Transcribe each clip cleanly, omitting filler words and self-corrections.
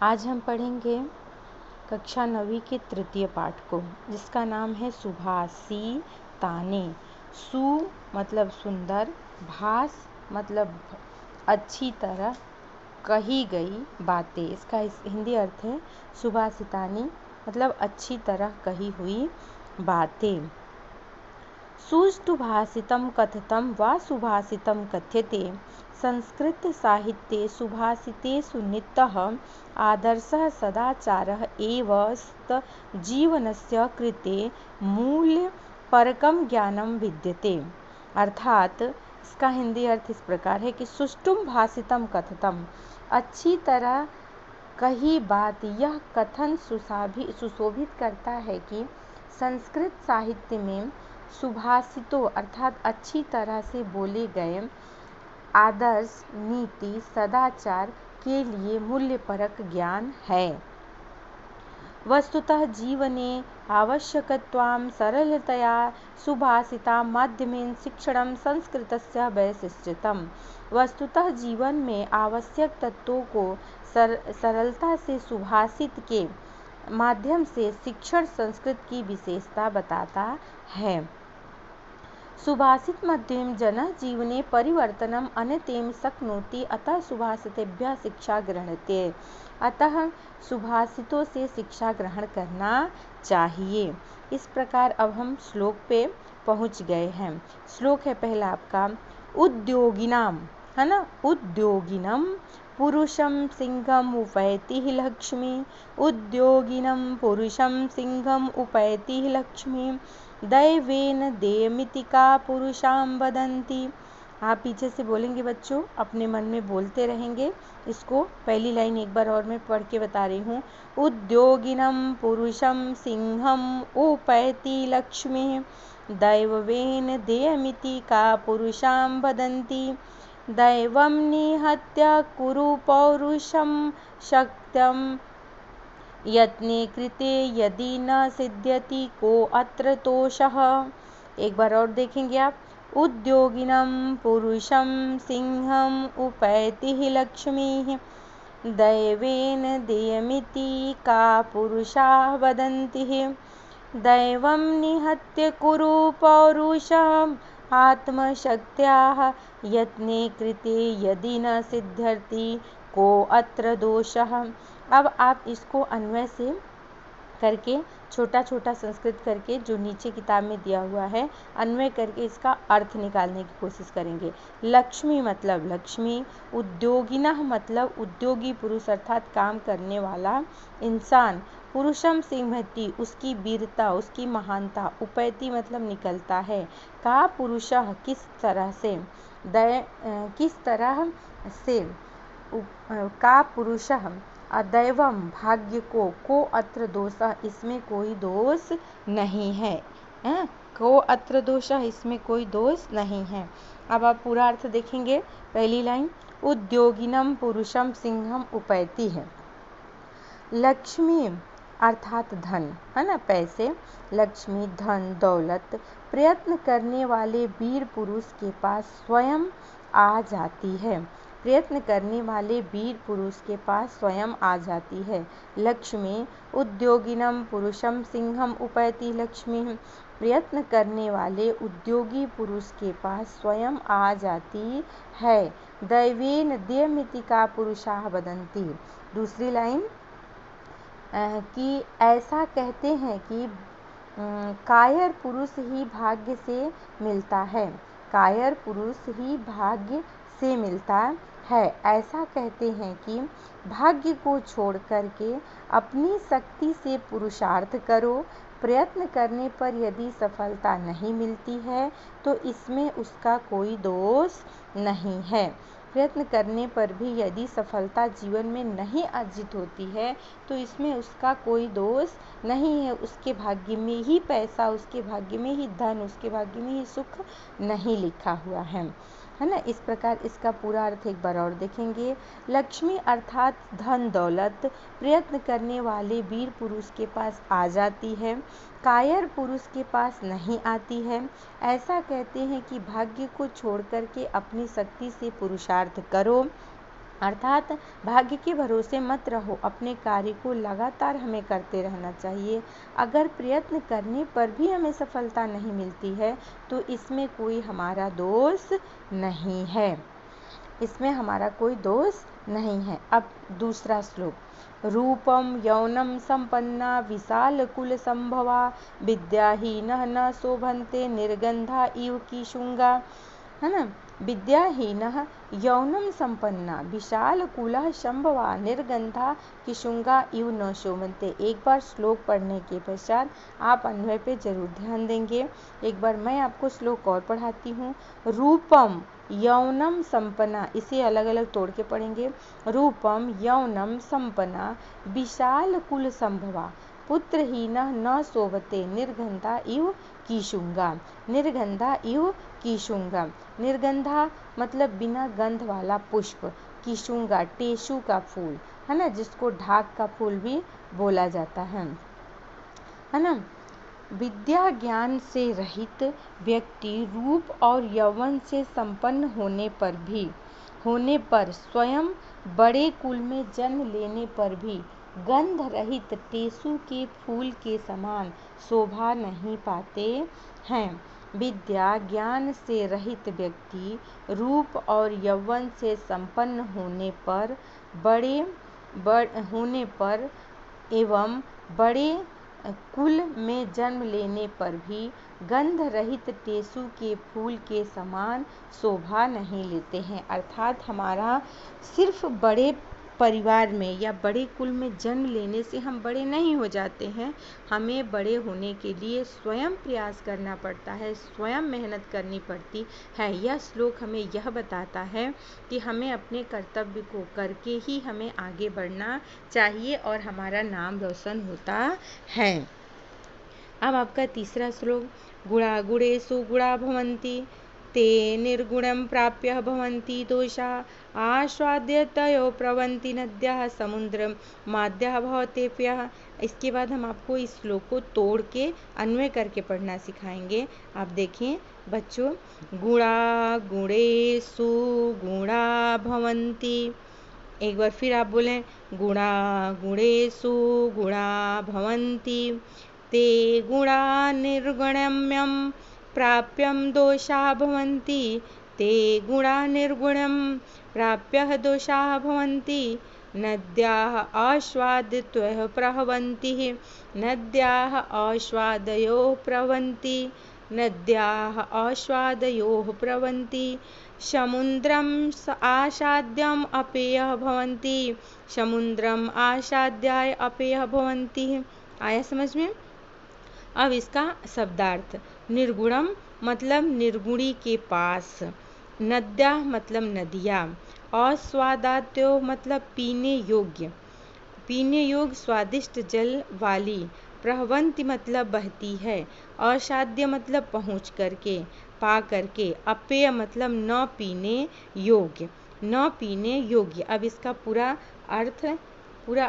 आज हम पढ़ेंगे कक्षा 9वीं के तृतीय पाठ को, जिसका नाम है सुभाषिताने। सु मतलब सुंदर, भास मतलब अच्छी तरह कही गई बातें। इसका हिंदी अर्थ है सुभाषिताने मतलब अच्छी तरह कही हुई बातें। सुष्ठु भाषितं कथितं वा सुभाषितं कथ्यते। संस्कृत साहित्ये सुभाषितेषु नित्यः आदर्शः सदाचारः एव जीवनस्य कृते मूल्यपरकं ज्ञानं विद्यते। अर्थात इसका हिंदी अर्थ इस प्रकार है कि सुष्ठुम भाषितम कथितम, अच्छी तरह कही बात यह कथन सुशोभित करता है कि संस्कृत साहित्य में सुभाषितों अर्थात अच्छी तरह से बोले गए आदर्श, नीति, सदाचार के लिए मूल्यपरक ज्ञान है। वस्तुतः जीवने आवश्यकत्वां सरलतया सुभाषिता माध्यमेन शिक्षणं संस्कृतस्य वैशिष्ट्यम्। वस्तुतः जीवन में आवश्यक तत्वों को सरलता से सुभाषित के माध्यम से शिक्षण संस्कृत की विशेषता बताता है। सुभाषित मध्यम जनः जीवने परिवर्तनम् अनतेम शक्नोति, अतः सुभाषितेभ्यः शिक्षा गृह्णते। अतः सुभाषितों से शिक्षा ग्रहण करना चाहिए। इस प्रकार अब हम श्लोक पे पहुंच गए हैं। श्लोक है पहला आपका उद्योगिनाम, है ना। उद्योगिनम पुरुषम सिंहम उपैति लक्ष्मी। उद्योगिनम पुरुषम सिंहम उपैति लक्ष्मी। दैवेन देयमिति का पुरुषाम वदन्ति। आप पीछे से बोलेंगे बच्चों, अपने मन में बोलते रहेंगे। इसको पहली लाइन एक बार और मैं पढ़ के बता रही हूँ। उद्योगिनम पुरुषम सिंहम उपैति लक्ष्मी। दैवेन देयमिति का पुरुषाम वदन्ति। दैवं निहत्य कुरु पौरुषं शक्त्यं। यत्ने कृते यदि न सिद्ध्यति को अत्र दोषः। एक बार और देखेंगे आप। उद्योगिनं पुरुषं सिंहम् उपैति लक्ष्मीः। दैवेन देयमिति का पुरुषाः वदन्ति। दैवं निहत्य कुरु पौरुषम् आत्मशक्त्याः। यत्ने कृते यदि न सिद्ध्यति को अत्र दोषः। अब आप इसको अन्वय से करके छोटा छोटा संस्कृत करके जो नीचे किताब में दिया हुआ है अन्वय करके इसका अर्थ निकालने की कोशिश करेंगे। लक्ष्मी मतलब लक्ष्मी। उद्योगिनः मतलब उद्योगी पुरुष अर्थात काम करने वाला इंसान। पुरुषम सिंहति उसकी वीरता, उसकी महानता। उपैति मतलब निकलता है। का पुरुषः किस तरह से। किस तरह से। का पुरुषः अदैवम भाग्य को अत्र दोषः इसमें कोई दोष नहीं है। को अत्र दोषः इसमें कोई दोष नहीं है। अब आप पूरा अर्थ देखेंगे। पहली लाइन उद्योगिनम पुरुषम सिंहम उपैति है। लक्ष्मी अर्थात धन, है ना, पैसे। लक्ष्मी धन दौलत प्रयत्न करने वाले वीर पुरुष के पास स्वयं आ जाती है। प्रयत्न करने वाले वीर पुरुष के पास स्वयं आ जाती है। लक्ष्मी उद्योगिनम पुरुषम सिंहम उपैति लक्ष्मी। प्रयत्न करने वाले उद्योगी पुरुष के पास स्वयं आ जाती है। दैवेन देयमिति का पुरुषाः वदन्ति। दूसरी लाइन कि ऐसा कहते हैं कि कायर पुरुष ही भाग्य से मिलता है। कायर पुरुष ही भाग्य से मिलता है। ऐसा कहते हैं कि भाग्य को छोड़ करके अपनी शक्ति से पुरुषार्थ करो। प्रयत्न करने पर यदि सफलता नहीं मिलती है तो इसमें उसका कोई दोष नहीं है। प्रयत्न करने पर भी यदि सफलता जीवन में नहीं अर्जित होती है तो इसमें उसका कोई दोष नहीं है। उसके भाग्य में ही पैसा, उसके भाग्य में ही धन, उसके भाग्य में ही सुख नहीं लिखा हुआ है ना। इस प्रकार इसका पूरा अर्थ एक बार और देखेंगे। लक्ष्मी अर्थात धन दौलत प्रयत्न करने वाले वीर पुरुष के पास आ जाती है, कायर पुरुष के पास नहीं आती है। ऐसा कहते हैं कि भाग्य को छोड़ करके अपनी शक्ति से पुरुषार्थ करो। अर्थात भाग्य के भरोसे मत रहो, अपने कार्य को लगातार हमें करते रहना चाहिए। अगर प्रयत्न करने पर भी हमें सफलता नहीं मिलती है तो इसमें कोई हमारा दोष नहीं है, इसमें हमारा कोई दोष नहीं है। अब दूसरा श्लोक, रूपम यौनम संपन्ना विशाल कुल संभवा विद्याहीनः न शोभन्ते निर्गंधा इव किशुंगा, है ना। विद्याहीनः यौनम संपन्ना विशाल कुलः संभवा निर्गंधा किशुंगा इव न शोभन्ते। एक बार श्लोक पढ़ने के पश्चात आप अन्वय पे जरूर ध्यान देंगे। एक बार मैं आपको श्लोक और पढ़ाती हूँ। रूपम यौनम संपन्ना, इसे अलग अलग तोड़ के पढ़ेंगे। रूपम यौनम संपन्ना विशाल कुल संभवा पुत्रहीनः न शोभते निर्गंधा इव किशुंगा। निर्गंधा इव किशुंगा, निर्गंधा मतलब बिना गंध वाला पुष्प, किशुंगा टेसु का फूल, है ना, जिसको ढाक का फूल भी बोला जाता है ना। विद्या ज्ञान से रहित व्यक्ति रूप और यौवन से संपन्न होने पर स्वयं बड़े कुल में जन्म लेने पर भी गंध रहित टेसु के फूल के समान शोभा नहीं पाते हैं। विद्या ज्ञान से रहित व्यक्ति रूप और यौवन से संपन्न होने पर एवं बड़े कुल में जन्म लेने पर भी गंध रहित टेसु के फूल के समान शोभा नहीं लेते हैं। अर्थात हमारा सिर्फ बड़े परिवार में या बड़े कुल में जन्म लेने से हम बड़े नहीं हो जाते हैं, हमें बड़े होने के लिए स्वयं प्रयास करना पड़ता है, स्वयं मेहनत करनी पड़ती है। यह श्लोक हमें यह बताता है कि हमें अपने कर्तव्य को करके ही हमें आगे बढ़ना चाहिए और हमारा नाम रोशन होता है। अब आपका तीसरा श्लोक, गुणा गुणेषु गुणा भवन्ति ते निर्गुणं प्राप्य भवन्ति दोषा आस्वाद्य तयो प्रवन्ति नद्यः समुद्रम माद्यः भवतेभ्यः। इसके बाद हम आपको इस श्लोक को तोड़ के अन्वय करके पढ़ना सिखाएंगे। आप देखें बच्चों, गुणा गुणेषु गुणा भवन्ति, एक बार फिर आप बोलें, गुणा गुणेषु गुणा भवन्ति ते गुणा निर्गुण्यं प्राप्यं दोषा भवन्ति ते गुणा निर्गुणं प्राप्य दोषा भवन्ति नद्याः आस्वाद्यतः प्रवहन्ति नद्याः आस्वादयोः प्रवहन्ति नद्याः आस्वादयोः प्रवहन्ति समुद्रम् आसाद्यम् अपेयः भवन्ति समुद्रम् आसाद्याय अपेयः भवन्ति। आया समझ में? अब इसका शब्दार्थ, निर्गुणम मतलब निर्गुणी के पास, नद्या मतलब नदियाँ, आस्वाद्यो मतलब पीने योग्य स्वादिष्ट जल वाली, प्रवहन्ति मतलब बहती है, असाध्य मतलब पहुँच करके, पा करके, अपेय मतलब न पीने योग्य। अब इसका पूरा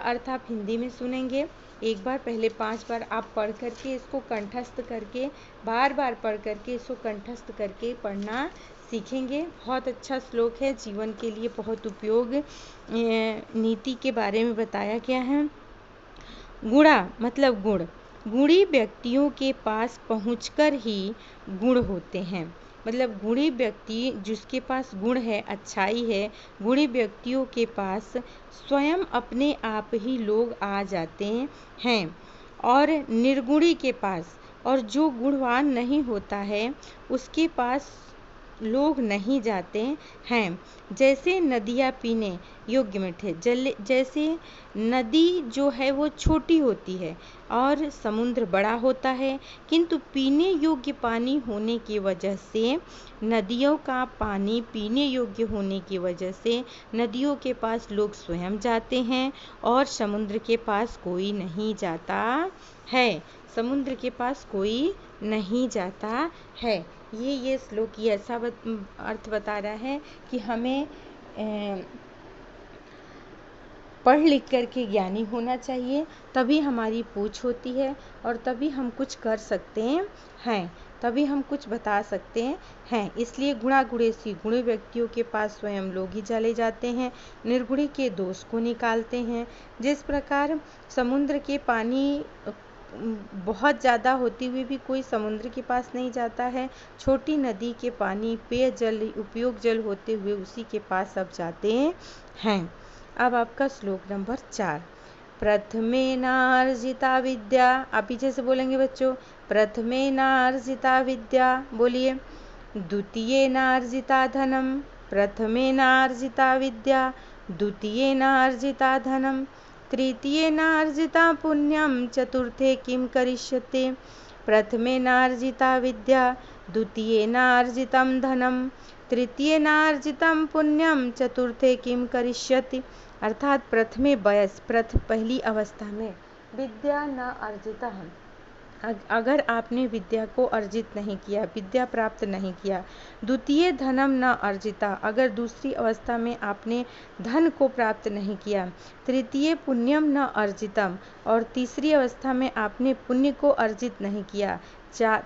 अर्थ आप हिंदी में सुनेंगे। एक बार पहले 5 बार आप पढ़ करके इसको कंठस्थ करके, बार बार पढ़ करके इसको कंठस्थ करके पढ़ना सीखेंगे। बहुत अच्छा श्लोक है, जीवन के लिए बहुत उपयोग नीति के बारे में बताया गया है। गुणा मतलब गुण, गुणी व्यक्तियों के पास पहुंचकर ही गुण होते हैं। मतलब गुणी व्यक्ति जिसके पास गुण है, अच्छाई है, गुणी व्यक्तियों के पास स्वयं अपने आप ही लोग आ जाते हैं और निर्गुणी के पास, और जो गुणवान नहीं होता है उसके पास लोग नहीं जाते हैं। जैसे नदियाँ पीने योग्य मीठे जल, जैसे नदी जो है वो छोटी होती है और समुद्र बड़ा होता है, किंतु पीने योग्य पानी होने की वजह से, नदियों का पानी पीने योग्य होने की वजह से नदियों के पास लोग स्वयं जाते हैं और समुद्र के पास कोई नहीं जाता है। समुद्र के पास कोई नहीं जाता है। ये श्लोक ये ऐसा अर्थ बता रहा है कि हमें पढ़ लिख करके ज्ञानी होना चाहिए, तभी हमारी पूछ होती है और तभी हम कुछ कर सकते हैं। तभी हम कुछ बता सकते हैं। इसलिए गुणागुणेशी गुणी व्यक्तियों के पास स्वयं लोग ही चले जाते हैं, निर्गुणी के दोष को निकालते हैं। जिस प्रकार समुद्र के पानी बहुत ज़्यादा होते हुए भी कोई समुद्र के पास नहीं जाता है, छोटी नदी के पानी पेय जल उपयोग जल होते हुए उसी के पास सब जाते हैं। अब आपका श्लोक नंबर 4। प्रथमेनार्जिता विद्या, आप पीछे से बोलेंगे बच्चों, प्रथमेनार्जिता विद्या, बोलिए। द्वितीयेनार्जिता धनम, प्रथमेनार्जिता विद्या, द्वितीयेनार्जिता धनम, तृतीयेनार्जिता पुण्यम, चतुर्थे किम करिष्यते। प्रथमेनार्जिता विद्या, द्वितीयेनार्जितं धनम, तृतीयेनार्जितं पुण्यम, चतुर्थे किम करिष्यति। अर्थात प्रथमे वयस पहली अवस्था में विद्या न अर्जिता, अगर आपने विद्या को अर्जित नहीं किया, विद्या प्राप्त नहीं किया। द्वितीय धनम न अर्जिता, अगर दूसरी अवस्था में आपने धन को प्राप्त नहीं किया। तृतीय पुण्यम न अर्जितम, और तीसरी अवस्था में आपने पुण्य को अर्जित नहीं किया।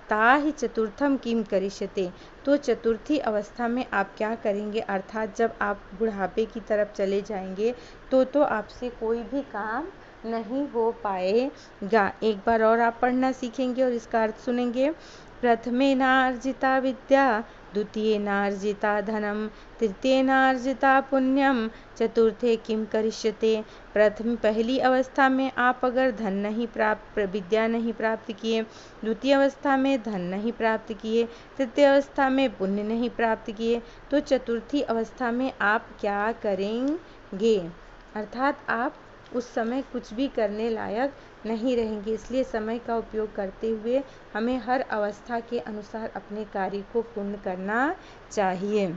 ताहि चतुर्थम किम करिष्यते, तो चतुर्थी अवस्था में आप क्या करेंगे, अर्थात जब आप बुढ़ापे की तरफ चले जाएंगे तो आपसे कोई भी काम नहीं हो पाएगा। एक बार और आप पढ़ना सीखेंगे और इसका अर्थ सुनेंगे। प्रथमेनार्जिता विद्या, द्वितीयेनार्जिता धनम, तृतीयेनार्जिता पुण्यम, चतुर्थे किम करिष्यते। पहली अवस्था में आप अगर विद्या नहीं प्राप्त किए, द्वितीय अवस्था में धन नहीं प्राप्त किए, तृतीय अवस्था में पुण्य नहीं प्राप्त किए, तो चतुर्थी अवस्था में आप क्या करेंगे, अर्थात आप उस समय कुछ भी करने लायक नहीं रहेंगे। इसलिए समय का उपयोग करते हुए हमें हर अवस्था के अनुसार अपने कार्य को पूर्ण करना चाहिए।